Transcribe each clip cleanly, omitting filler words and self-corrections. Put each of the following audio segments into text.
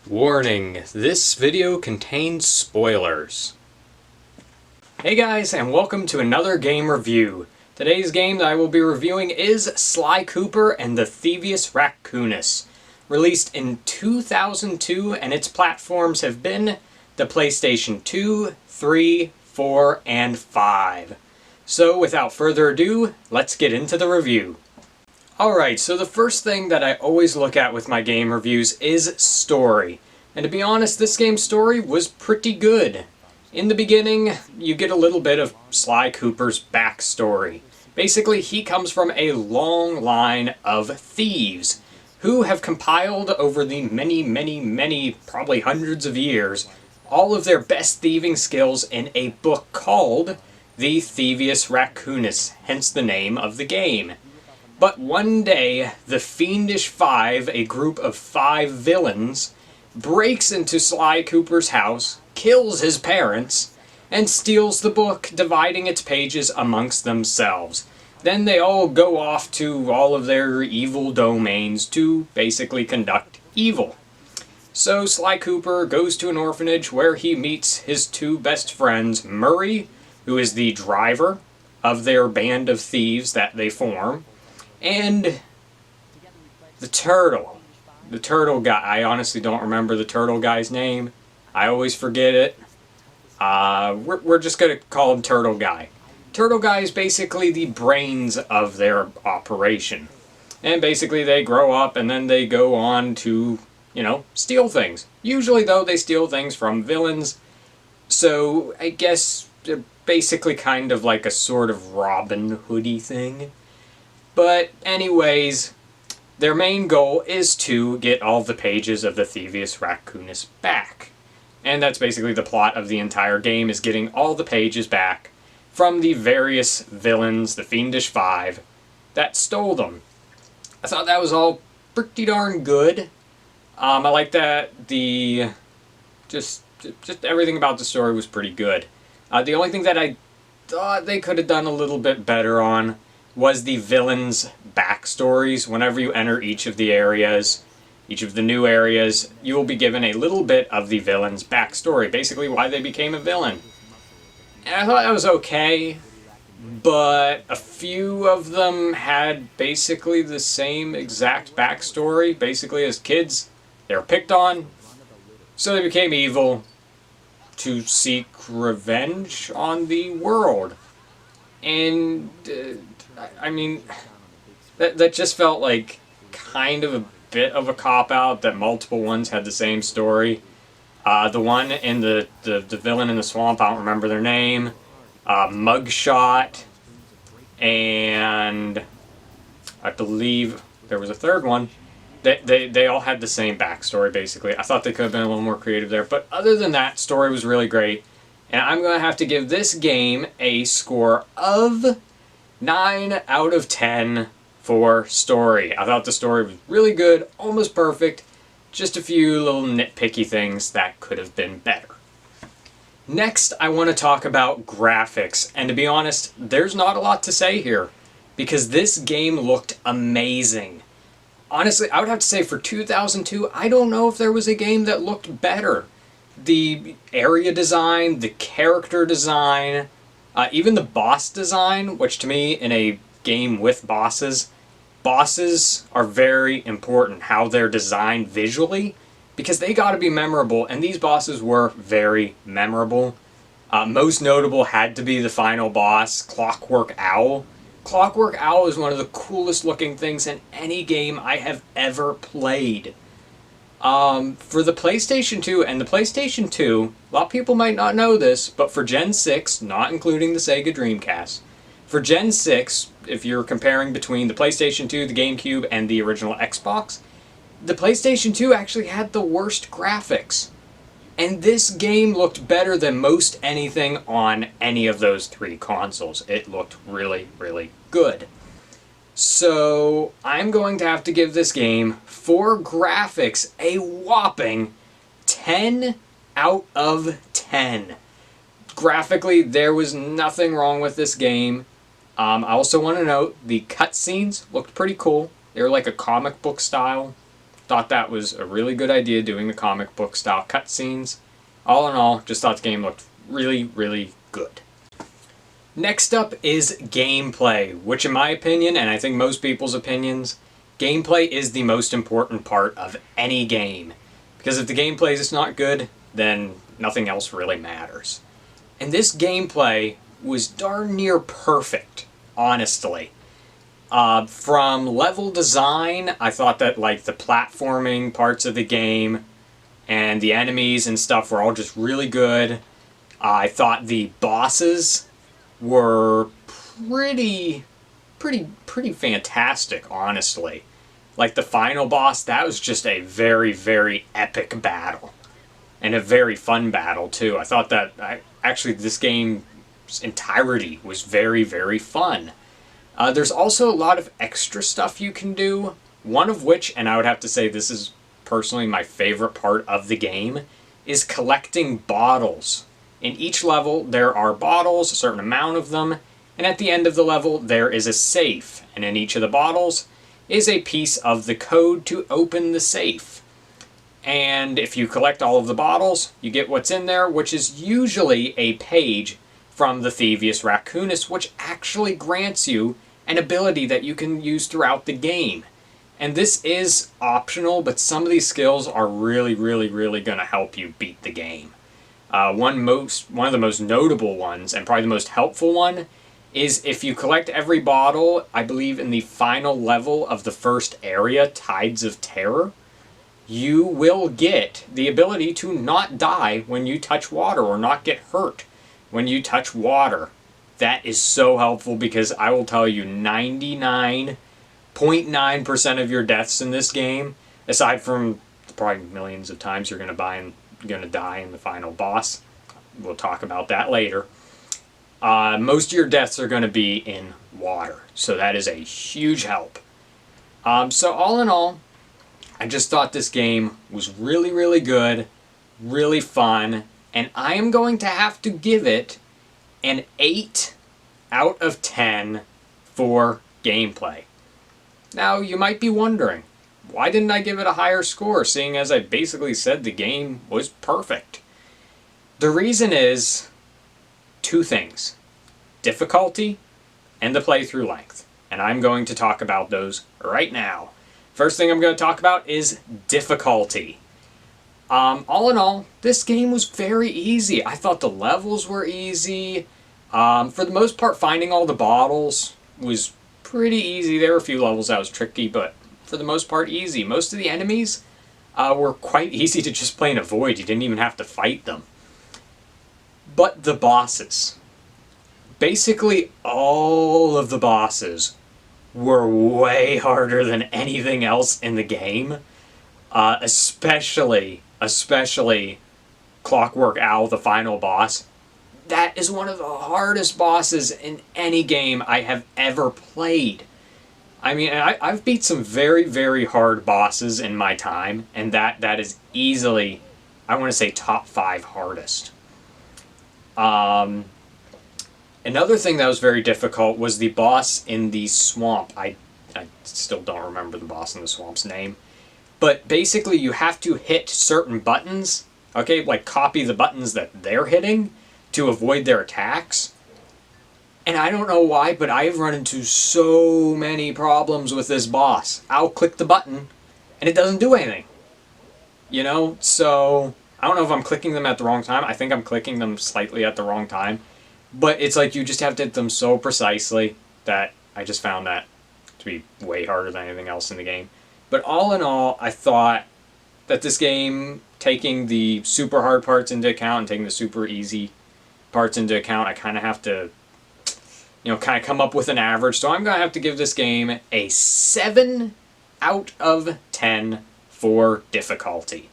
Warning, this video contains spoilers. Hey guys, and welcome to another game review. Today's game that I will be reviewing is Sly Cooper and the Thievius Raccoonus. Released in 2002, and its platforms have been the PlayStation 2, 3, 4, and 5. So without further ado, let's get into the review. Alright, so the first thing that I always look at with my game reviews is story. And to be honest, this game's story was pretty good. In the beginning, you get a little bit of Sly Cooper's backstory. Basically, he comes from a long line of thieves who have compiled over the many, probably hundreds of years, all of their best thieving skills in a book called The Thievius Raccoonus, hence the name of the game. But one day, the Fiendish Five, a group of 5 villains, breaks into Sly Cooper's house, kills his parents, and steals the book, dividing its pages amongst themselves. Then they all go off to all of their evil domains to basically conduct evil. So Sly Cooper goes to an orphanage where he meets his 2 best friends, Murray, who is the driver of their band of thieves that they form, and the turtle. The turtle guy. I honestly don't remember the turtle guy's name. I always forget it. We're just going to call him Turtle Guy. Turtle Guy is basically the brains of their operation. And basically they grow up and then they go on to, steal things. Usually though they steal things from villains. So I guess they're basically kind of like a sort of Robin Hood-y thing. But anyways, their main goal is to get all the pages of the Thievius Raccoonus back. And that's basically the plot of the entire game, is getting all the pages back from the various villains, the Fiendish Five, that stole them. I thought that was all pretty darn good. I like that just everything about the story was pretty good. The only thing that I thought they could have done a little bit better on was the villains' backstories. Whenever you enter each of the areas, each of the new areas, you will be given a little bit of the villain's backstory, basically why they became a villain. And I thought that was okay, but a few of them had basically the same exact backstory. Basically, as kids, they were picked on, so they became evil to seek revenge on the world. And I mean, that just felt like kind of a bit of a cop-out that multiple ones had the same story. The one in the villain in the swamp, I don't remember their name, Mugshot, and I believe there was a third one. They all had the same backstory, basically. I thought they could have been a little more creative there, but other than that, story was really great. And I'm going to have to give this game a score of 9 out of 10 for story. I thought the story was really good, almost perfect. Just a few little nitpicky things that could have been better. Next, I want to talk about graphics. And to be honest, there's not a lot to say here, because this game looked amazing. Honestly, I would have to say for 2002, I don't know if there was a game that looked better. The area design, the character design, even the boss design, which to me, in a game with bosses are very important, how they're designed visually, because they gotta be memorable, and these bosses were very memorable. Most notable had to be the final boss, Clockwork Owl. Clockwork Owl is one of the coolest looking things in any game I have ever played. For the PlayStation 2, and the PlayStation 2, a lot of people might not know this, but for Gen 6, not including the Sega Dreamcast, for Gen 6, if you're comparing between the PlayStation 2, the GameCube, and the original Xbox, the PlayStation 2 actually had the worst graphics. And this game looked better than most anything on any of those 3 consoles. It looked really, really good. So, I'm going to have to give this game, for graphics, a whopping 10 out of 10. Graphically, there was nothing wrong with this game. I also want to note, the cutscenes looked pretty cool. They were like a comic book style. Thought that was a really good idea, doing the comic book style cutscenes. All in all, just thought the game looked really, really good. Next up is gameplay, which in my opinion, and I think most people's opinions, gameplay is the most important part of any game. Because if the gameplay is not good, then nothing else really matters. And this gameplay was darn near perfect, honestly. From level design, I thought that like the platforming parts of the game and the enemies and stuff were all just really good. I thought the bosses were pretty fantastic, honestly. Like the final boss, that was just a very, very epic battle. And a very fun battle, too. I thought that, actually, this game's entirety was very, very fun. There's also a lot of extra stuff you can do, one of which, and I would have to say this is personally my favorite part of the game, is collecting bottles. In each level, there are bottles, a certain amount of them, and at the end of the level, there is a safe. And in each of the bottles is a piece of the code to open the safe. And if you collect all of the bottles, you get what's in there, which is usually a page from the Thievius Raccoonus, which actually grants you an ability that you can use throughout the game. And this is optional, but some of these skills are really, really, really going to help you beat the game. One of the most notable ones, and probably the most helpful one, is if you collect every bottle, I believe in the final level of the first area, Tides of Terror, you will get the ability to not die when you touch water or not get hurt when you touch water. That is so helpful because I will tell you 99.9% of your deaths in this game, aside from probably millions of times you're going to die in the final boss. We'll talk about that later. Most of your deaths are going to be in water. So that is a huge help. So all in all, I just thought this game was really, really good, really fun, and I am going to have to give it an 8 out of 10 for gameplay. Now, you might be wondering, why didn't I give it a higher score, seeing as I basically said the game was perfect? The reason is two things: difficulty and the playthrough length. And I'm going to talk about those right now. First thing I'm going to talk about is difficulty. All in all, this game was very easy. I thought the levels were easy. For the most part, finding all the bottles was pretty easy. There were a few levels that was tricky, but for the most part, easy. Most of the enemies were quite easy to just plain avoid. You didn't even have to fight them. But the bosses. Basically, all of the bosses were way harder than anything else in the game. Especially Clockwork Owl, the final boss. That is one of the hardest bosses in any game I have ever played. I mean, I've beat some very, very hard bosses in my time, and that is easily, I want to say, top 5 hardest. Another thing that was very difficult was the boss in the swamp. I still don't remember the boss in the swamp's name. But basically you have to hit certain buttons, okay, like copy the buttons that they're hitting to avoid their attacks. And I don't know why, but I've run into so many problems with this boss. I'll click the button and it doesn't do anything. You know, so I don't know if I'm clicking them at the wrong time. I think I'm clicking them slightly at the wrong time. But it's like you just have to hit them so precisely that I just found that to be way harder than anything else in the game. But all in all, I thought that this game, taking the super hard parts into account and taking the super easy parts into account, I kind of have to, you know, kind of come up with an average. So I'm going to have to give this game a 7 out of 10 for difficulty.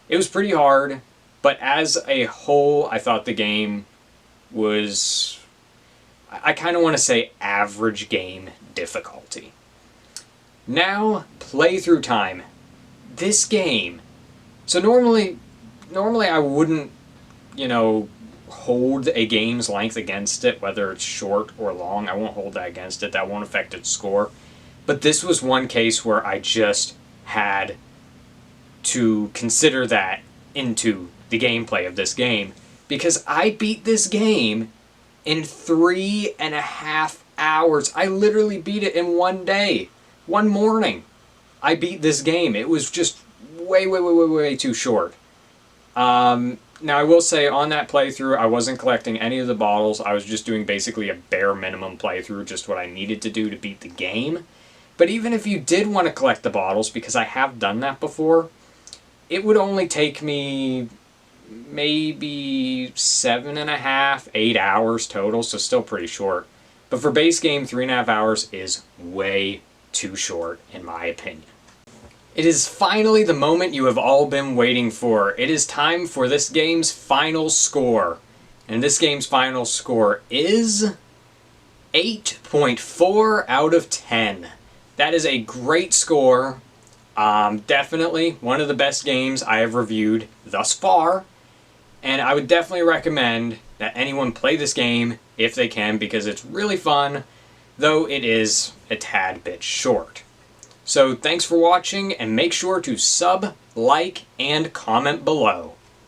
It was pretty hard, but as a whole, I thought the game was, I kind of want to say, average game difficulty. Now, playthrough time. This game, so normally I wouldn't, you know, hold a game's length against it, whether it's short or long. I won't hold that against it. That won't affect its score. But this was one case where I just had to consider that into the gameplay of this game, because I beat this game in 3.5 hours. I literally beat it in one day. One morning, I beat this game. It was just way too short. Now I will say on that playthrough, I wasn't collecting any of the bottles. I was just doing basically a bare minimum playthrough, just what I needed to do to beat the game. But even if you did want to collect the bottles, because I have done that before, it would only take me maybe 7.5, 8 hours total, so still pretty short. But for base game, 3.5 hours is way too short, in my opinion. It is finally the moment you have all been waiting for. It is time for this game's final score. And this game's final score is 8.4 out of 10. That is a great score. Definitely one of the best games I have reviewed thus far. And I would definitely recommend that anyone play this game if they can, because it's really fun, though it is a tad bit short. So thanks for watching, and make sure to sub, like, and comment below.